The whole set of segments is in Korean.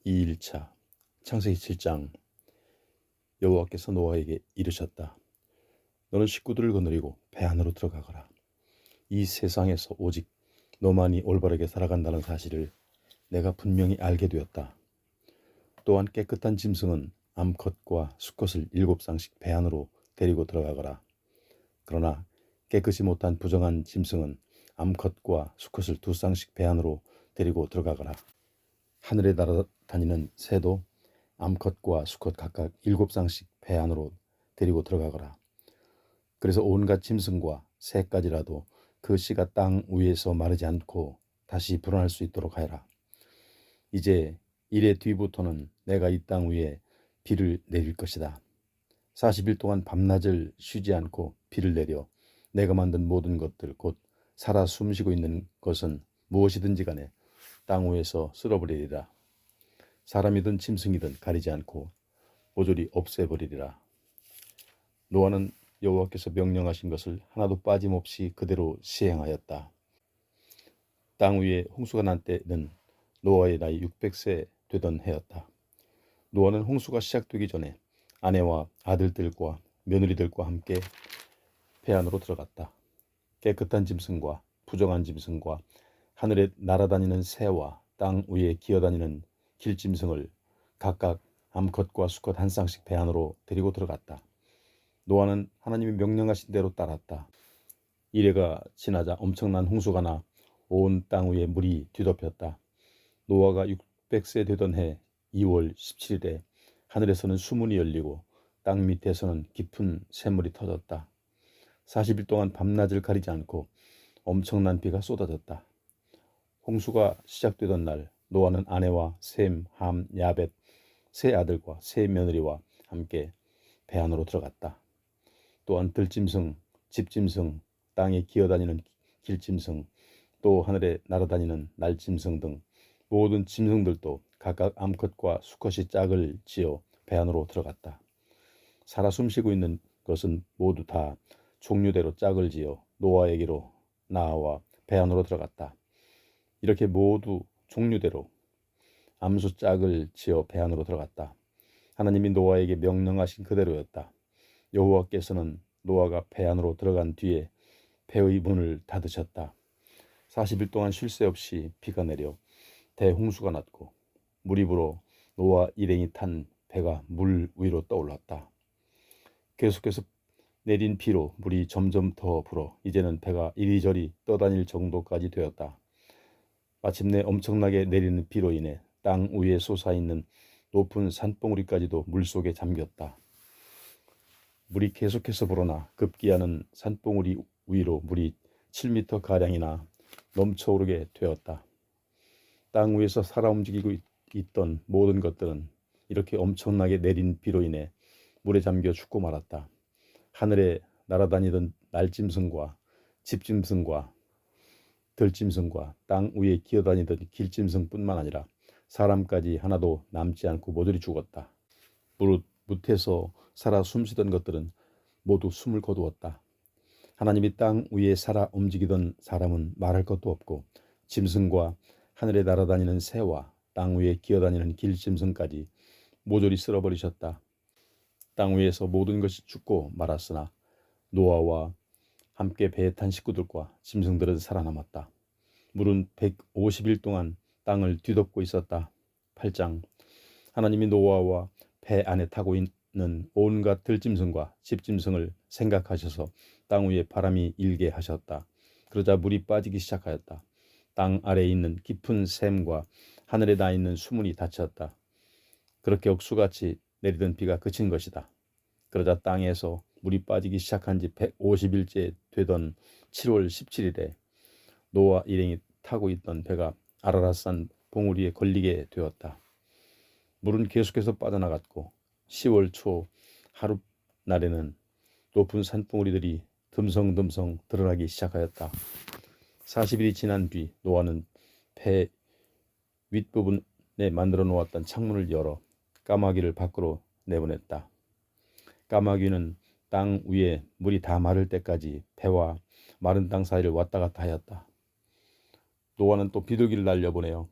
2일차 창세기 7장. 여호와께서 노아에게 이르셨다. 너는 식구들을 거느리고 배 안으로 들어가거라. 이 세상에서 오직 너만이 올바르게 살아간다는 사실을 내가 분명히 알게 되었다. 또한 깨끗한 짐승은 암컷과 수컷을 7쌍씩 배 안으로 데리고 들어가거라. 그러나 깨끗이 못한 부정한 짐승은 암컷과 수컷을 2쌍씩 배 안으로 데리고 들어가거라. 하늘에 날아다니는 새도 암컷과 수컷 각각 7쌍씩 배 안으로 데리고 들어가거라. 그래서 온갖 짐승과 새까지라도 그 씨가 땅 위에서 마르지 않고 다시 불어날 수 있도록 하여라. 이제 이래 뒤부터는 내가 이 땅 위에 비를 내릴 것이다. 40일 동안 밤낮을 쉬지 않고 비를 내려 내가 만든 모든 것들 곧 살아 숨쉬고 있는 것은 무엇이든지 간에 땅 위에서 쓸어버리리라. 사람이든 짐승이든 가리지 않고 모조리 없애버리리라. 노아는 여호와께서 명령하신 것을 하나도 빠짐없이 그대로 시행하였다. 땅 위에 홍수가 난 때는 노아의 나이 600세 되던 해였다. 노아는 홍수가 시작되기 전에 아내와 아들들과 며느리들과 함께 배 안으로 들어갔다. 깨끗한 짐승과 부정한 짐승과 하늘에 날아다니는 새와 땅 위에 기어다니는 길짐승을 각각 암컷과 수컷 한 쌍씩 배 안으로 데리고 들어갔다. 노아는 하나님이 명령하신 대로 따랐다. 이래가 지나자 엄청난 홍수가 나 온 땅 위에 물이 뒤덮였다. 노아가 600세 되던 해 2월 17일에 하늘에서는 수문이 열리고 땅 밑에서는 깊은 샘물이 터졌다. 40일 동안 밤낮을 가리지 않고 엄청난 비가 쏟아졌다. 홍수가 시작되던 날 노아는 아내와 셈, 함, 야벳 세 아들과 세 며느리와 함께 배 안으로 들어갔다. 또한 들짐승, 집짐승, 땅에 기어다니는 길짐승, 또 하늘에 날아다니는 날짐승 등 모든 짐승들도 각각 암컷과 수컷이 짝을 지어 배 안으로 들어갔다. 살아 숨쉬고 있는 것은 모두 다 종류대로 짝을 지어 노아에게로 나와 배 안으로 들어갔다. 이렇게 모두 종류대로 암수 짝을 지어 배 안으로 들어갔다. 하나님이 노아에게 명령하신 그대로였다. 여호와께서는 노아가 배 안으로 들어간 뒤에 배의 문을 닫으셨다. 40일 동안 쉴 새 없이 비가 내려 대홍수가 났고 물이 불어 노아 일행이 탄 배가 물 위로 떠올랐다. 계속해서 내린 비로 물이 점점 더 불어 이제는 배가 이리저리 떠다닐 정도까지 되었다. 마침내 엄청나게 내리는 비로 인해 땅 위에 솟아있는 높은 산봉우리까지도 물속에 잠겼다. 물이 계속해서 불어나 급기야는 산봉우리 위로 물이 7m 가량이나 넘쳐오르게 되었다. 땅 위에서 살아 움직이고 있던 모든 것들은 이렇게 엄청나게 내린 비로 인해 물에 잠겨 죽고 말았다. 하늘에 날아다니던 날짐승과 집짐승과 들짐승과 땅 위에 기어다니던 길짐승뿐만 아니라 사람까지 하나도 남지 않고 모조리 죽었다. 무릇에서 살아 숨쉬던 것들은 모두 숨을 거두었다. 하나님이 땅 위에 살아 움직이던 사람은 말할 것도 없고 짐승과 하늘에 날아다니는 새와 땅 위에 기어다니는 길짐승까지 모조리 쓸어버리셨다. 땅 위에서 모든 것이 죽고 말았으나 노아와 함께 배에 탄 식구들과 짐승들은 살아남았다. 물은 150일 동안 땅을 뒤덮고 있었다. 8장. 하나님이 노아와 배 안에 타고 있는 온갖 들짐승과 집짐승을 생각하셔서 땅 위에 바람이 일게 하셨다. 그러자 물이 빠지기 시작하였다. 땅 아래에 있는 깊은 샘과 하늘에 나 있는 수문이 닫혔다. 그렇게 억수같이 내리던 비가 그친 것이다. 그러자 땅에서 물이 빠지기 시작한 지 150일째 되던 7월 17일에 노아 일행이 타고 있던 배가 아라랏산 봉우리에 걸리게 되었다. 물은 계속해서 빠져나갔고 10월 초 하루 날에는 높은 산봉우리들이 듬성듬성 드러나기 시작하였다. 40일이 지난 뒤 노아는 배 윗부분에 만들어 놓았던 창문을 열어 까마귀를 밖으로 내보냈다. 까마귀는 땅 위에 물이 다 마를 때까지 배와 마른 땅 사이를 왔다 갔다 하였다. 노아는 또 비둘기를 날려보내어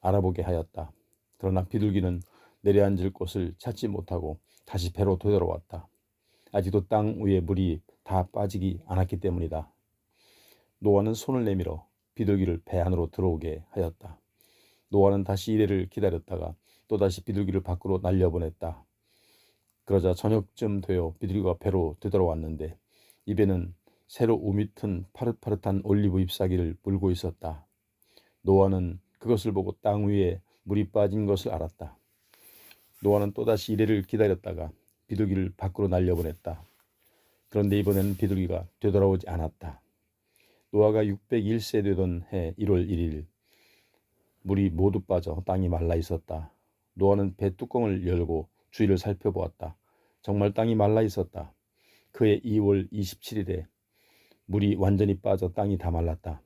알아보게 하였다. 그러나 비둘기는 내려앉을 곳을 찾지 못하고 다시 배로 되돌아왔다. 아직도 땅 위에 물이 다 빠지지 않았기 때문이다. 노아는 손을 내밀어 비둘기를 배 안으로 들어오게 하였다. 노아는 다시 이래를 기다렸다가 또다시 비둘기를 밖으로 날려보냈다. 그러자 저녁쯤 되어 비둘기가 배로 되돌아왔는데 입에는 새로 우미튼 파릇파릇한 올리브 잎사귀를 물고 있었다. 노아는 그것을 보고 땅 위에 물이 빠진 것을 알았다. 노아는 또다시 이래를 기다렸다가 비둘기를 밖으로 날려보냈다. 그런데 이번에는 비둘기가 되돌아오지 않았다. 노아가 601세 되던 해 1월 1일 물이 모두 빠져 땅이 말라 있었다. 노아는 배 뚜껑을 열고 주위를 살펴보았다. 정말 땅이 말라 있었다. 그해 2월 27일에 물이 완전히 빠져 땅이 다 말랐다.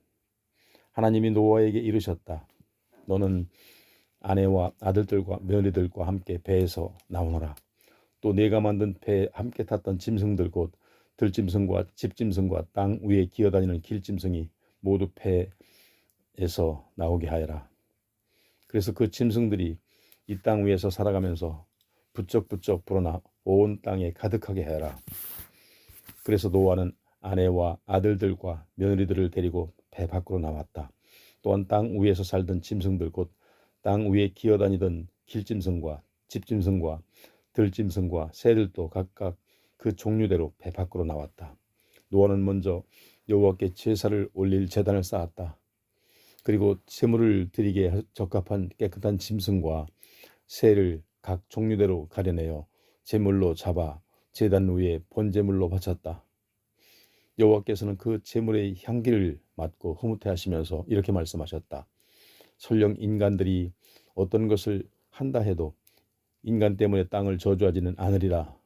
하나님이 노아에게 이르셨다. 너는 아내와 아들들과 며느리들과 함께 배에서 나오너라. 또 내가 만든 배에 함께 탔던 짐승들 곧 들짐승과 집짐승과 땅 위에 기어다니는 길짐승이 모두 배에서 나오게 하여라. 그래서 그 짐승들이 이 땅 위에서 살아가면서 부쩍부쩍 불어나 온 땅에 가득하게 하여라. 그래서 노아는 아내와 아들들과 며느리들을 데리고 배 밖으로 나왔다. 또한 땅 위에서 살던 짐승들 곧 땅 위에 기어다니던 길짐승과 집짐승과 들짐승과 새들도 각각 그 종류대로 배 밖으로 나왔다. 노아는 먼저 여호와께 제사를 올릴 제단을 쌓았다. 그리고 제물을 드리기에 적합한 깨끗한 짐승과 새를 각 종류대로 가려내어 제물로 잡아 제단 위에 번제물로 바쳤다. 여호와께서는 그 제물의 향기를 맡고 흐뭇해하시면서 이렇게 말씀하셨다. 설령 인간들이 어떤 것을 한다 해도 인간 때문에 땅을 저주하지는 않으리라.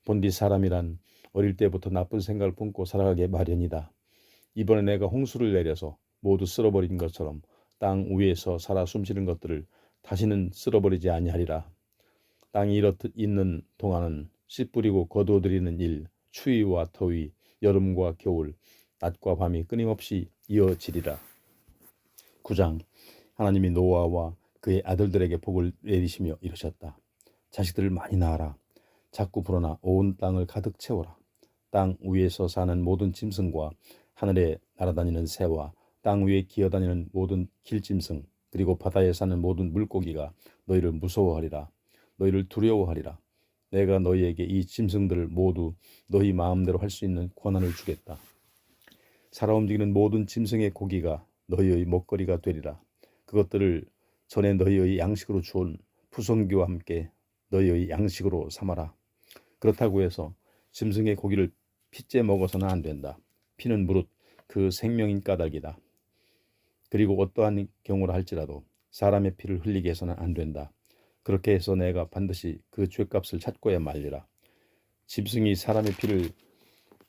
본디 사람이란 어릴 때부터 나쁜 생각을 품고 살아가게 마련이다. 이번에 내가 홍수를 내려서 모두 쓸어버린 것처럼 땅 위에서 살아 숨쉬는 것들을 다시는 쓸어버리지 아니하리라. 땅이 이렇듯 있는 동안은 씨 뿌리고 거두어들이는 일, 추위와 더위, 여름과 겨울, 낮과 밤이 끊임없이 이어지리라. 9장. 하나님이 노아와 그의 아들들에게 복을 내리시며 이르셨다. 자식들을 많이 낳아라. 자꾸 불어나 온 땅을 가득 채워라. 땅 위에서 사는 모든 짐승과 하늘에 날아다니는 새와 땅 위에 기어다니는 모든 길짐승 그리고 바다에 사는 모든 물고기가 너희를 무서워하리라. 너희를 두려워하리라. 내가 너희에게 이 짐승들을 모두 너희 마음대로 할 수 있는 권한을 주겠다. 살아 움직이는 모든 짐승의 고기가 너희의 먹거리가 되리라. 그것들을 전에 너희의 양식으로 주온 푸성기와 함께 너희의 양식으로 삼아라. 그렇다고 해서 짐승의 고기를 핏째 먹어서는 안 된다. 피는 무릇 그 생명인 까닭이다. 그리고 어떠한 경우라 할지라도 사람의 피를 흘리게 해서는 안 된다. 그렇게 해서 내가 반드시 그 죄값을 찾고야 말리라. 짐승이 사람의 피를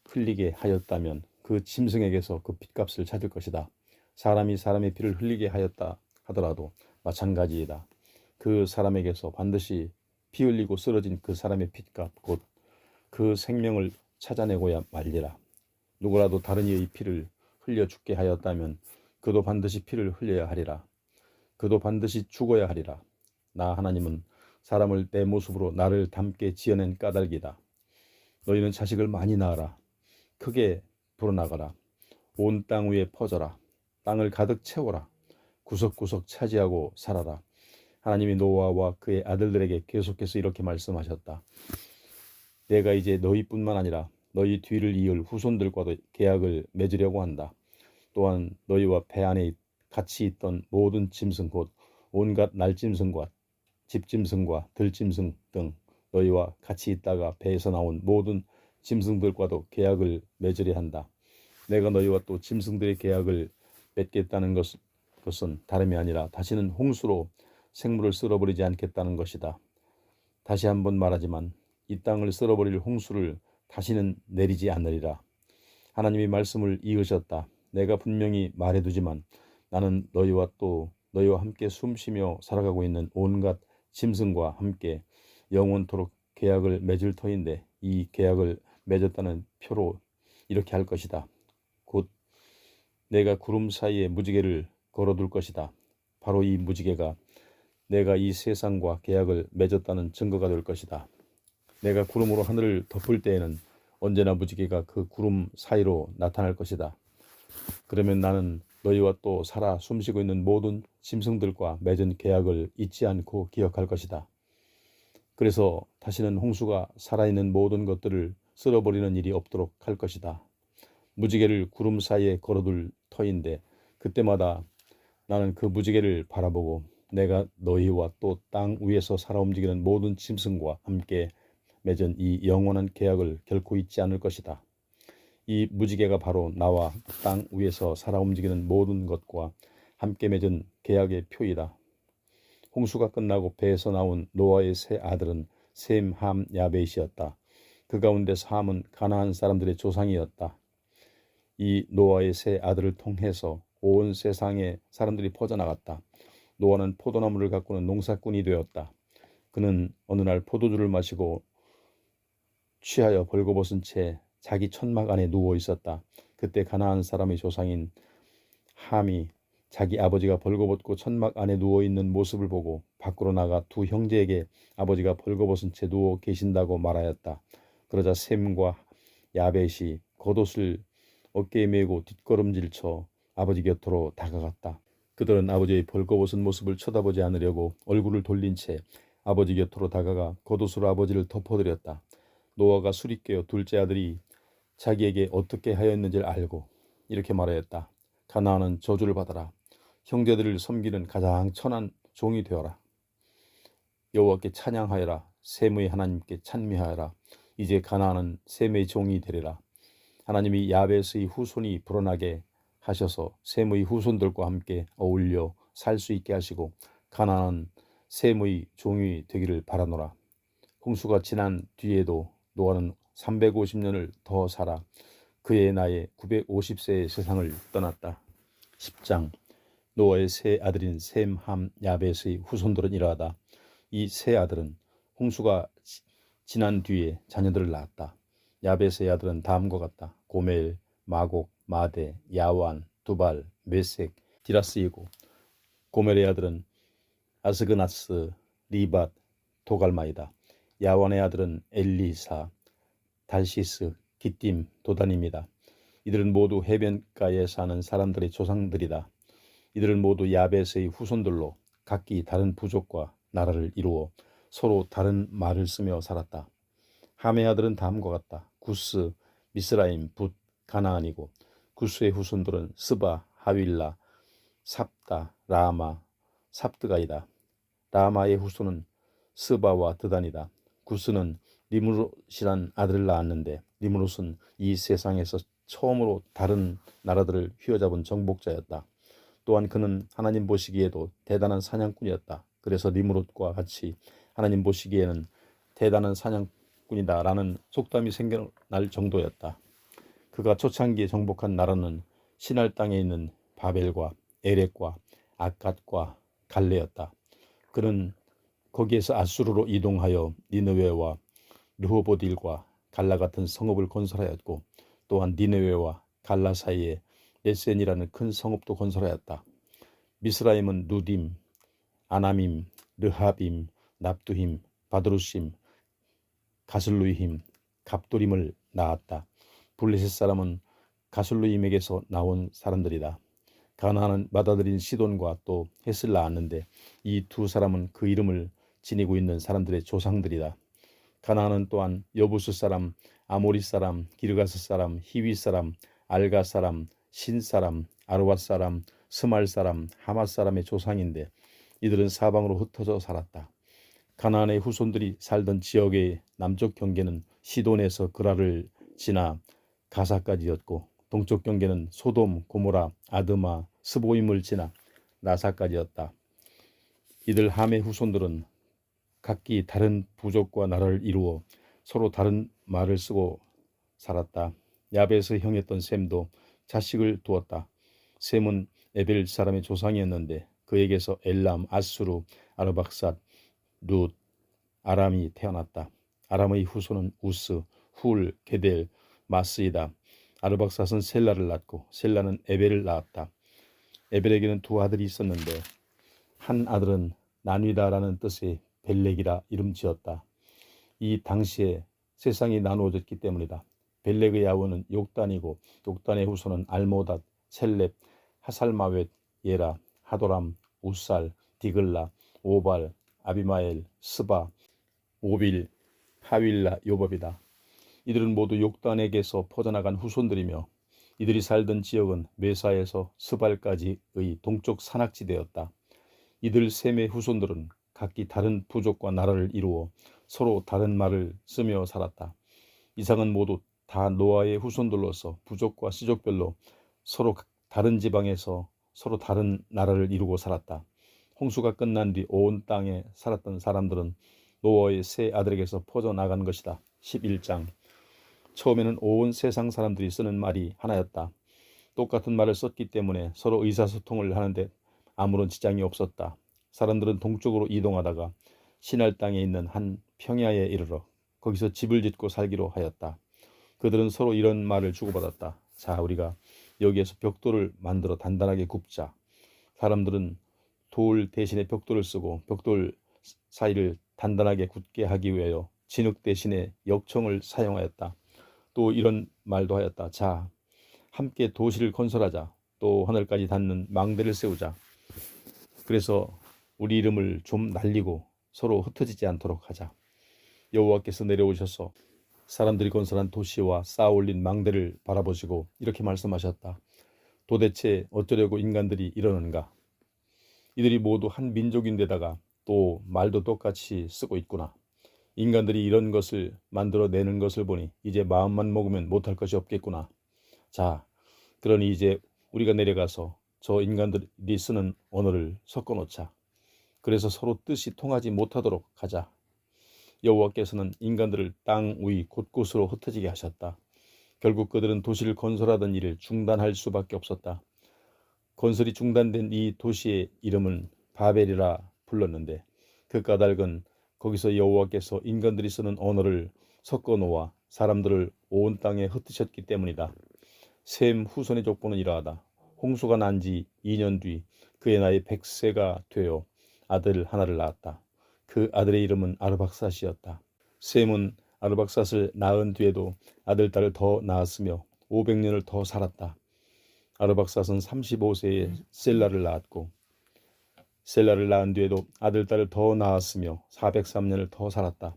흘리게 하였다면 그 짐승에게서 그 핏값을 찾을 것이다. 사람이 사람의 피를 흘리게 하였다 하더라도 마찬가지이다. 그 사람에게서 반드시 피 흘리고 쓰러진 그 사람의 핏값 곧 그 생명을 찾아내고야 말리라. 누구라도 다른 이의 피를 흘려 죽게 하였다면 그도 반드시 피를 흘려야 하리라. 그도 반드시 죽어야 하리라. 나 하나님은 사람을 내 모습으로 나를 닮게 지어낸 까닭이다. 너희는 자식을 많이 낳아라. 크게 불어나가라. 온 땅 위에 퍼져라. 땅을 가득 채워라. 구석구석 차지하고 살아라. 하나님이 노아와 그의 아들들에게 계속해서 이렇게 말씀하셨다. 내가 이제 너희뿐만 아니라 너희 뒤를 이을 후손들과도 계약을 맺으려고 한다. 또한 너희와 배 안에 같이 있던 모든 짐승 곧 온갖 날짐승과 집짐승과 들짐승 등 너희와 같이 있다가 배에서 나온 모든 짐승들과도 계약을 맺으려 한다. 내가 너희와 또 짐승들의 계약을 맺겠다는 것은 다름이 아니라 다시는 홍수로 생물을 쓸어버리지 않겠다는 것이다. 다시 한번 말하지만 이 땅을 쓸어버릴 홍수를 다시는 내리지 않으리라. 하나님이 말씀을 이으셨다. 내가 분명히 말해두지만 나는 너희와 또 너희와 함께 숨쉬며 살아가고 있는 온갖 짐승과 함께 영원토록 계약을 맺을 터인데 이 계약을 맺었다는 표로 이렇게 할 것이다. 곧 내가 구름 사이에 무지개를 걸어둘 것이다. 바로 이 무지개가 내가 이 세상과 계약을 맺었다는 증거가 될 것이다. 내가 구름으로 하늘을 덮을 때에는 언제나 무지개가 그 구름 사이로 나타날 것이다. 그러면 나는 너희와 또 살아 숨쉬고 있는 모든 짐승들과 맺은 계약을 잊지 않고 기억할 것이다. 그래서 다시는 홍수가 살아있는 모든 것들을 쓸어버리는 일이 없도록 할 것이다. 무지개를 구름 사이에 걸어둘 터인데 그때마다 나는 그 무지개를 바라보고 내가 너희와 또 땅 위에서 살아 움직이는 모든 짐승과 함께 맺은 이 영원한 계약을 결코 잊지 않을 것이다. 이 무지개가 바로 나와 땅 위에서 살아 움직이는 모든 것과 함께 맺은 계약의 표이다. 홍수가 끝나고 배에서 나온 노아의 세 아들은 셈, 함, 야벳이었다. 그 가운데서 함은 가나안 사람들의 조상이었다. 이 노아의 세 아들을 통해서 온 세상에 사람들이 퍼져나갔다. 노아는 포도나무를 가꾸는 농사꾼이 되었다. 그는 어느 날 포도주를 마시고 취하여 벌거벗은 채 자기 천막 안에 누워 있었다. 그때 가나안 사람의 조상인 함이 자기 아버지가 벌거벗고 천막 안에 누워 있는 모습을 보고 밖으로 나가 두 형제에게 아버지가 벌거벗은 채 누워 계신다고 말하였다. 그러자 셈과 야벳이 겉옷을 어깨에 메고 뒷걸음질쳐 아버지 곁으로 다가갔다. 그들은 아버지의 벌거벗은 모습을 쳐다보지 않으려고 얼굴을 돌린 채 아버지 곁으로 다가가 겉옷으로 아버지를 덮어드렸다. 노아가 술이 깨어 둘째 아들이 자기에게 어떻게 하였는지를 알고 이렇게 말하였다. 가나안은 저주를 받아라. 형제들을 섬기는 가장 천한 종이 되어라. 여호와께 찬양하여라. 셈의 하나님께 찬미하여라. 이제 가나안은 셈의 종이 되리라. 하나님이 야벳의 후손이 불어나게 하셔서 셈의 후손들과 함께 어울려 살 수 있게 하시고 가나안은 셈의 종이 되기를 바라노라. 홍수가 지난 뒤에도 노아는 350년을 더 살아 그의 나이 950세의 세상을 떠났다. 10장 노아의 세 아들인 셈, 함, 야벳의 후손들은 이러하다. 이 세 아들은 홍수가 지난 뒤에 자녀들을 낳았다. 야벳의 아들은 다음과 같다. 고멜, 마곡, 마대, 야완, 두발, 메색, 디라스이고 고멜의 아들은 아스그나스, 리밧, 도갈마이다. 야완의 아들은 엘리사, 달시스, 기띔, 도단입니다. 이들은 모두 해변가에 사는 사람들의 조상들이다. 이들은 모두 야벳의 후손들로 각기 다른 부족과 나라를 이루어 서로 다른 말을 쓰며 살았다. 함의 아들은 다음과 같다. 구스, 미스라임, 붓, 가나안이고 구스의 후손들은 스바, 하윌라, 삽다, 라마, 삽드가이다. 라마의 후손은 스바와 드단이다. 구스는 리므롯이란 아들을 낳았는데 리므롯은 이 세상에서 처음으로 다른 나라들을 휘어잡은 정복자였다. 또한 그는 하나님 보시기에도 대단한 사냥꾼이었다. 그래서 리므롯과 같이 하나님 보시기에는 대단한 사냥꾼이다라는 속담이 생겨날 정도였다. 그가 초창기에 정복한 나라는 신할 땅에 있는 바벨과 에렉과 아갓과 갈레였다. 그는 거기에서 아수르로 이동하여 니느웨와 르호보딜과 갈라 같은 성읍을 건설하였고 또한 니느웨와 갈라 사이에 레센이라는 큰 성읍도 건설하였다. 미스라임은 누딤, 아나밈, 르하빔, 납두힘, 바드루심, 가슬루임, 갑도림을 낳았다. 블레셋 사람은 가슬루임에게서 나온 사람들이다. 가나안은 맏아들인 시돈과 또 헷을 낳았는데 이 두 사람은 그 이름을 지니고 있는 사람들의 조상들이다. 가나안은 또한 여부스 사람, 아모리 사람, 기르가스 사람, 히위 사람, 알가 사람, 신 사람, 아르왓 사람, 스말 사람, 하맛 사람의 조상인데 이들은 사방으로 흩어져 살았다. 가나안의 후손들이 살던 지역의 남쪽 경계는 시돈에서 그라를 지나 가사까지였고 동쪽 경계는 소돔, 고모라, 아드마, 스보임을 지나 라사까지였다. 이들 함의 후손들은 각기 다른 부족과 나라를 이루어 서로 다른 말을 쓰고 살았다. 야벳의 형이었던 셈도 자식을 두었다. 셈은 에벨 사람의 조상이었는데 그에게서 엘람, 아수르, 아르박삿, 룻, 아람이 태어났다. 아람의 후손은 우스, 훌, 게델, 마스이다. 아르박삿은 셀라를 낳고 셀라는 에벨을 낳았다. 에벨에게는 두 아들이 있었는데 한 아들은 나뉘다라는 뜻의 벨렉이라 이름 지었다. 이 당시에 세상이 나누어졌기 때문이다. 벨렉의 아우는 욕단이고 욕단의 후손은 알모닷, 셀렙, 하살마웻, 예라, 하도람, 우살, 디글라, 오발, 아비마엘, 스바, 오빌, 하윌라, 요법이다. 이들은 모두 욕단에게서 퍼져나간 후손들이며 이들이 살던 지역은 메사에서 스발까지의 동쪽 산악지대였다. 이들 셈의 후손들은 각기 다른 부족과 나라를 이루어 서로 다른 말을 쓰며 살았다. 이상은 모두 다 노아의 후손들로서 부족과 씨족별로 서로 다른 지방에서 서로 다른 나라를 이루고 살았다. 홍수가 끝난 뒤 온 땅에 살았던 사람들은 노아의 세 아들에게서 퍼져나간 것이다. 11장. 처음에는 온 세상 사람들이 쓰는 말이 하나였다. 똑같은 말을 썼기 때문에 서로 의사소통을 하는데 아무런 지장이 없었다. 사람들은 동쪽으로 이동하다가 시날 땅에 있는 한 평야에 이르러 거기서 집을 짓고 살기로 하였다. 그들은 서로 이런 말을 주고받았다. 자, 우리가 여기에서 벽돌을 만들어 단단하게 굽자. 사람들은 돌 대신에 벽돌을 쓰고 벽돌 사이를 단단하게 굳게 하기 위하여 진흙 대신에 역청을 사용하였다. 또 이런 말도 하였다. 자, 함께 도시를 건설하자. 또 하늘까지 닿는 망대를 세우자. 그래서 우리 이름을 좀 날리고 서로 흩어지지 않도록 하자. 여호와께서 내려오셔서 사람들이 건설한 도시와 쌓아올린 망대를 바라보시고 이렇게 말씀하셨다. 도대체 어쩌려고 인간들이 이러는가? 이들이 모두 한 민족인데다가 또 말도 똑같이 쓰고 있구나. 인간들이 이런 것을 만들어내는 것을 보니 이제 마음만 먹으면 못할 것이 없겠구나. 자, 그러니 이제 우리가 내려가서 저 인간들이 쓰는 언어를 섞어놓자. 그래서 서로 뜻이 통하지 못하도록 하자. 여호와께서는 인간들을 땅 위 곳곳으로 흩어지게 하셨다. 결국 그들은 도시를 건설하던 일을 중단할 수밖에 없었다. 건설이 중단된 이 도시의 이름은 바벨이라 불렀는데 그 까닭은 거기서 여호와께서 인간들이 쓰는 언어를 섞어 놓아 사람들을 온 땅에 흩으셨기 때문이다. 셈 후손의 족보는 이러하다. 홍수가 난 지 2년 뒤 그의 나이 100세가 되어 아들 하나를 낳았다. 그 아들의 이름은 아르박삿이었다. 셈은 아르박삿을 낳은 뒤에도 아들 딸을 더 낳았으며 500년을 더 살았다. 아르박삿은 35세에 셀라를 낳았고 셀라를 낳은 뒤에도 아들 딸을 더 낳았으며 403년을 더 살았다.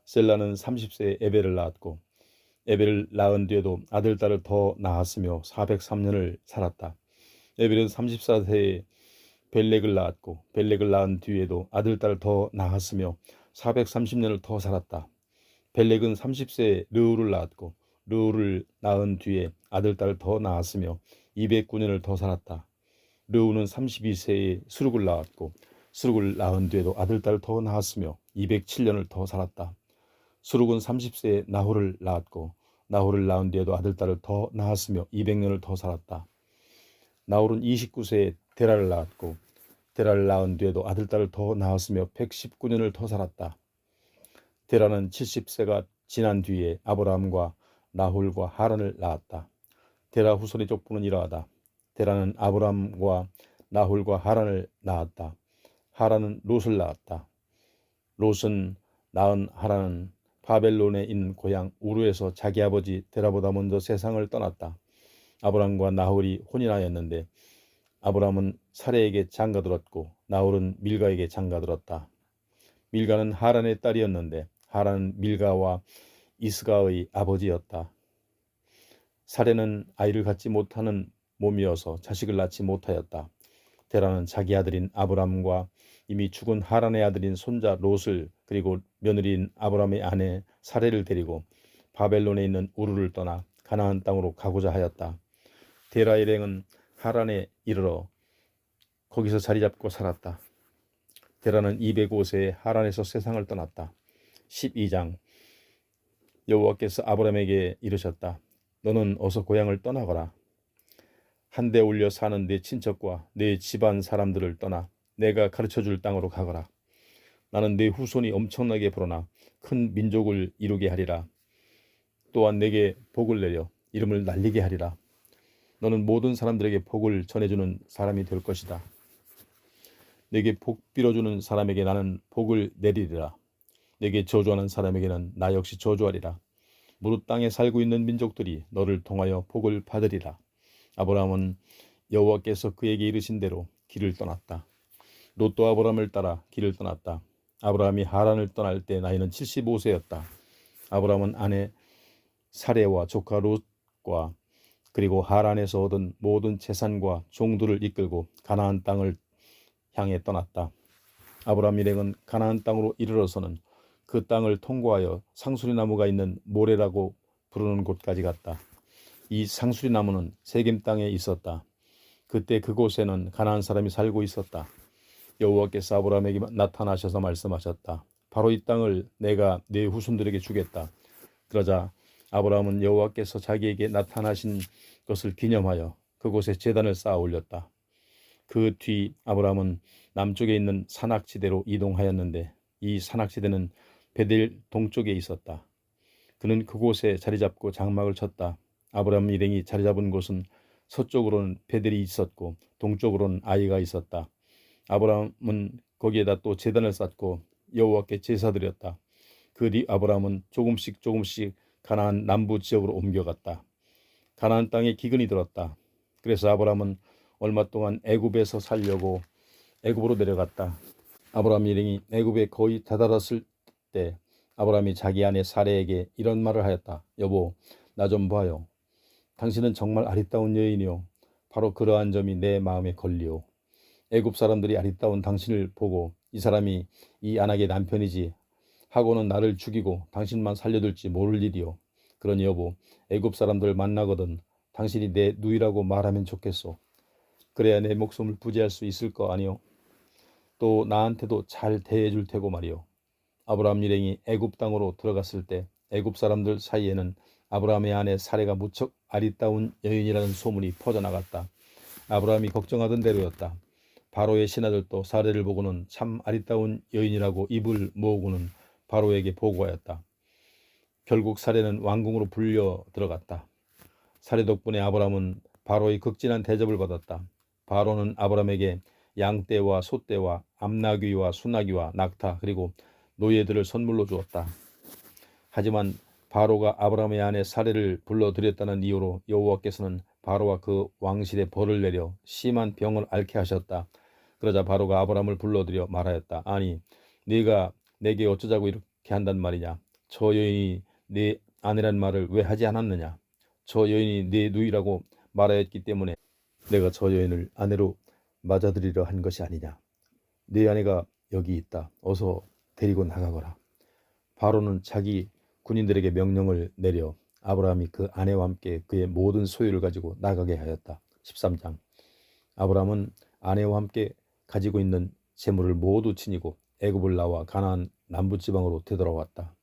셀라는 30세에 에벨을 낳았고 에벨을 낳은 뒤에도 아들 딸을 더 낳았으며 403년을 살았다. 에벨은 34세에 벨렉을 낳았고 벨렉을 낳은 뒤에도 아들 딸을 더 낳았으며 430년을 더 살았다. 벨렉은 30세에 르우를 낳았고 르우를 낳은 뒤에 아들 딸을 더 낳았으며 209년을 더 살았다. 르우는 32세에 스룩을 낳았고 스룩을 낳은 뒤에도 아들 딸을 더 낳았으며 207년을 더 살았다. 스룩은 30세에 나홀을 낳았고 나홀을 낳은 뒤에도 아들 딸을 더 낳았으며 200년을 더 살았다. 나홀은 29세에 데라를 낳았고 데라를 낳은 뒤에도 아들 딸을 더 낳았으며 119년을 더 살았다. 데라는 70세가 지난 뒤에 아브라함과 나홀과 하란을 낳았다. 데라 후손의 족보는 이러하다. 데라는 아브라함과 나홀과 하란을 낳았다. 하란은 롯을 낳았다. 롯은 낳은 하란은 바벨론에 있는 고향 우르에서 자기 아버지 데라보다 먼저 세상을 떠났다. 아브라함과 나홀이 혼인하였는데 아브라함은 사레에게 장가들었고 나홀은 밀가에게 장가들었다. 밀가는 하란의 딸이었는데 하란은 밀가와 이스가의 아버지였다. 사레는 아이를 갖지 못하는 몸이어서 자식을 낳지 못하였다. 데라는 자기 아들인 아브람과 이미 죽은 하란의 아들인 손자 롯을 그리고 며느리인 아브람의 아내 사레를 데리고 바벨론에 있는 우르를 떠나 가나안 땅으로 가고자 하였다. 데라 일행은 하란에 이르러 거기서 자리 잡고 살았다. 데라는 205세에 하란에서 세상을 떠났다. 12장. 여호와께서 아브람에게 이르셨다. 너는 어서 고향을 떠나거라. 한데 올려 사는 네 친척과 네 집안 사람들을 떠나 내가 가르쳐줄 땅으로 가거라. 나는 네 후손이 엄청나게 불어나 큰 민족을 이루게 하리라. 또한 내게 복을 내려 이름을 날리게 하리라. 너는 모든 사람들에게 복을 전해주는 사람이 될 것이다. 내게 복 빌어주는 사람에게 나는 복을 내리리라. 내게 저주하는 사람에게는 나 역시 저주하리라. 무릇 땅에 살고 있는 민족들이 너를 통하여 복을 받으리라. 아브라함은 여호와께서 그에게 이르신 대로 길을 떠났다. 롯도 아브라함을 따라 길을 떠났다. 아브라함이 하란을 떠날 때 나이는 75세였다. 아브라함은 아내 사레와 조카 롯과 그리고 하란에서 얻은 모든 재산과 종들을 이끌고 가나안 땅을 향해 떠났다. 아브라함 일행은 가나안 땅으로 이르러서는 그 땅을 통과하여 상수리나무가 있는 모레라고 부르는 곳까지 갔다. 이 상수리나무는 세겜 땅에 있었다. 그때 그곳에는 가나안 사람이 살고 있었다. 여호와께서 아브라함에게 나타나셔서 말씀하셨다. 바로 이 땅을 내가 네 후손들에게 주겠다. 그러자 아브라함은 여호와께서 자기에게 나타나신 것을 기념하여 그곳에 제단을 쌓아 올렸다. 그 뒤 아브라함은 남쪽에 있는 산악지대로 이동하였는데 이 산악지대는 베델 동쪽에 있었다. 그는 그곳에 자리 잡고 장막을 쳤다. 아브라함 일행이 자리 잡은 곳은 서쪽으로는 베델이 있었고 동쪽으로는 아이가 있었다. 아브라함은 거기에다 또 제단을 쌓고 여호와께 제사드렸다. 그 뒤 아브라함은 조금씩 가나안 남부 지역으로 옮겨갔다. 가나안 땅에 기근이 들었다. 그래서 아브라함은 얼마 동안 애굽에서 살려고 애굽으로 내려갔다. 아브라함 일행이 애굽에 거의 다다랐을 때 아브라함이 자기 아내 사레에게 이런 말을 하였다. 여보, 나 좀 봐요. 당신은 정말 아리따운 여인이요. 바로 그러한 점이 내 마음에 걸리오. 애굽 사람들이 아리따운 당신을 보고 이 사람이 이 안악의 남편이지 하고는 나를 죽이고 당신만 살려둘지 모를 일이오. 그러니 여보, 애굽 사람들 만나거든 당신이 내 누이라고 말하면 좋겠소. 그래야 내 목숨을 부지할 수 있을 거 아니오. 또 나한테도 잘 대해줄 테고 말이오. 아브라함 일행이 애굽 땅으로 들어갔을 때 애굽 사람들 사이에는 아브라함의 아내 사레가 무척 아리따운 여인이라는 소문이 퍼져나갔다. 아브라함이 걱정하던 대로였다. 바로의 신하들도 사레를 보고는 참 아리따운 여인이라고 입을 모으고는 바로에게 보고하였다. 결국 사레는 왕궁으로 불려 들어갔다. 사레 덕분에 아브라함은 바로의 극진한 대접을 받았다. 바로는 아브라함에게 양떼와 소떼와 암나귀와 수나귀와 낙타 그리고 노예들을 선물로 주었다. 하지만 바로가 아브라함의 아내 사레를 불러들였다는 이유로 여호와께서는 바로와 그 왕실에 벌을 내려 심한 병을 앓게 하셨다. 그러자 바로가 아브라함을 불러들여 말하였다. 아니, 네가 내게 어쩌자고 이렇게 한단 말이냐? 저 여인이 네 아내란 말을 왜 하지 않았느냐? 저 여인이 네 누이라고 말하였기 때문에 내가 저 여인을 아내로 맞아들이려 한 것이 아니냐? 네 아내가 여기 있다. 어서 데리고 나가거라. 바로는 자기 군인들에게 명령을 내려 아브라함이 그 아내와 함께 그의 모든 소유를 가지고 나가게 하였다. 13장. 아브라함은 아내와 함께 가지고 있는 재물을 모두 지니고 애굽을 나와 가나안 남부지방으로 되돌아왔다.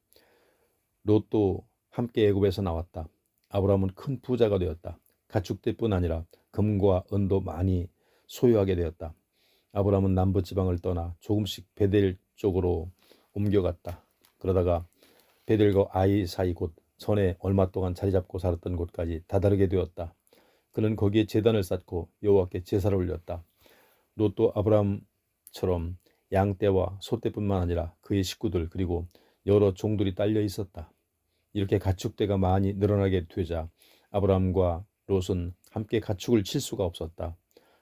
롯도 함께 애굽에서 나왔다. 아브라함은 큰 부자가 되었다. 가축대뿐 아니라 금과 은도 많이 소유하게 되었다. 아브라함은 남부지방을 떠나 조금씩 베델 쪽으로 옮겨갔다. 그러다가 베델과 아이 사이 곳 전에 얼마 동안 자리 잡고 살았던 곳까지 다다르게 되었다. 그는 거기에 제단을 쌓고 여호와께 제사를 올렸다. 롯도 아브라함처럼 양떼와 소떼뿐만 아니라 그의 식구들 그리고 여러 종들이 딸려 있었다. 이렇게 가축대가 많이 늘어나게 되자 아브라함과 롯은 함께 가축을 칠 수가 없었다.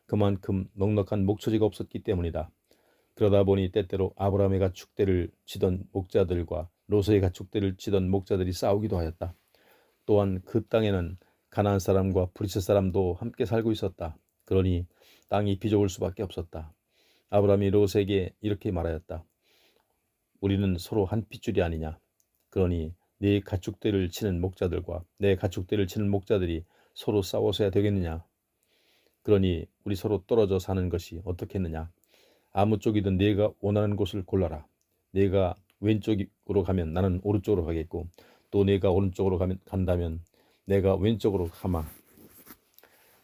그만큼 넉넉한 목초지가 없었기 때문이다. 그러다 보니 때때로 아브라함의 가축대를 치던 목자들과 롯의 가축대를 치던 목자들이 싸우기도 하였다. 또한 그 땅에는 가나안 사람과 브리스 사람도 함께 살고 있었다. 그러니 땅이 비좁을 수밖에 없었다. 아브라함이 롯에게 이렇게 말하였다. 우리는 서로 한 핏줄이 아니냐. 그러니 네 가축대를 치는 목자들과 내 가축대를 치는 목자들이 서로 싸워서야 되겠느냐. 그러니 우리 서로 떨어져 사는 것이 어떻겠느냐. 아무 쪽이든 네가 원하는 곳을 골라라. 네가 왼쪽으로 가면 나는 오른쪽으로 가겠고 또 네가 오른쪽으로 간다면 내가 왼쪽으로 가마.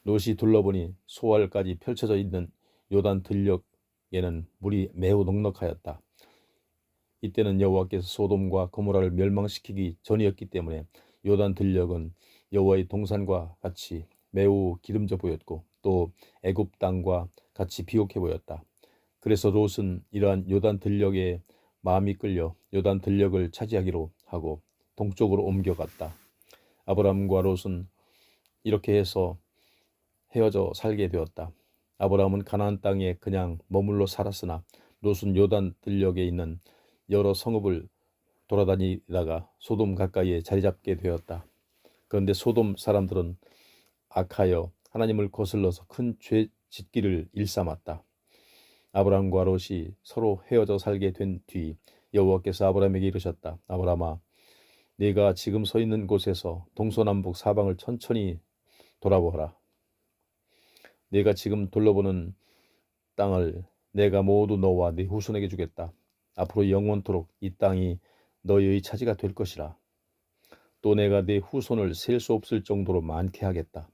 롯이 둘러보니 소알까지 펼쳐져 있는 요단 들녘에는 물이 매우 넉넉하였다. 이때는 여호와께서 소돔과 고모라를 멸망시키기 전이었기 때문에 요단 들녘은 여호와의 동산과 같이 매우 기름져 보였고 또 애굽 땅과 같이 비옥해 보였다. 그래서 롯은 이러한 요단 들녘에 마음이 끌려 요단 들녘을 차지하기로 하고 동쪽으로 옮겨갔다. 아브라함과 롯은 이렇게 해서 헤어져 살게 되었다. 아브라함은 가나안 땅에 그냥 머물러 살았으나 롯은 요단 들녘에 있는 여러 성읍을 돌아다니다가 소돔 가까이에 자리 잡게 되었다. 그런데 소돔 사람들은 악하여 하나님을 거슬러서 큰 죄 짓기를 일삼았다. 아브라함과 롯이 서로 헤어져 살게 된 뒤 여호와께서 아브라함에게 이르셨다. 아브라함아, 네가 지금 서 있는 곳에서 동서남북 사방을 천천히 돌아보아라. 네가 지금 둘러보는 땅을 내가 모두 너와 네 후손에게 주겠다. 앞으로 영원토록 이 땅이 너희의 차지가 될 것이라. 또 내가 네 후손을 셀 수 없을 정도로 많게 하겠다.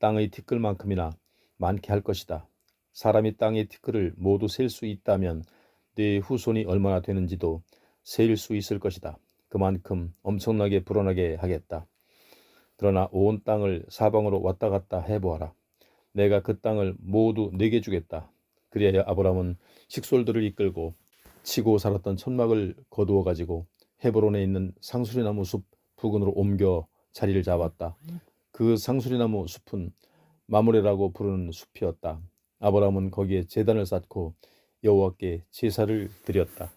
땅의 티끌만큼이나 많게 할 것이다. 사람이 땅의 티끌을 모두 셀 수 있다면 네 후손이 얼마나 되는지도 셀 수 있을 것이다. 그만큼 엄청나게 불어나게 하겠다. 그러나 온 땅을 사방으로 왔다 갔다 해보아라. 내가 그 땅을 모두 내게 주겠다. 그리하여 아브라함은 식솔들을 이끌고 치고 살았던 천막을 거두어 가지고 헤브론에 있는 상수리나무 숲 부근으로 옮겨 자리를 잡았다. 그 상수리나무 숲은 마므레라고 부르는 숲이었다. 아브라함은 거기에 제단을 쌓고 여호와께 제사를 드렸다.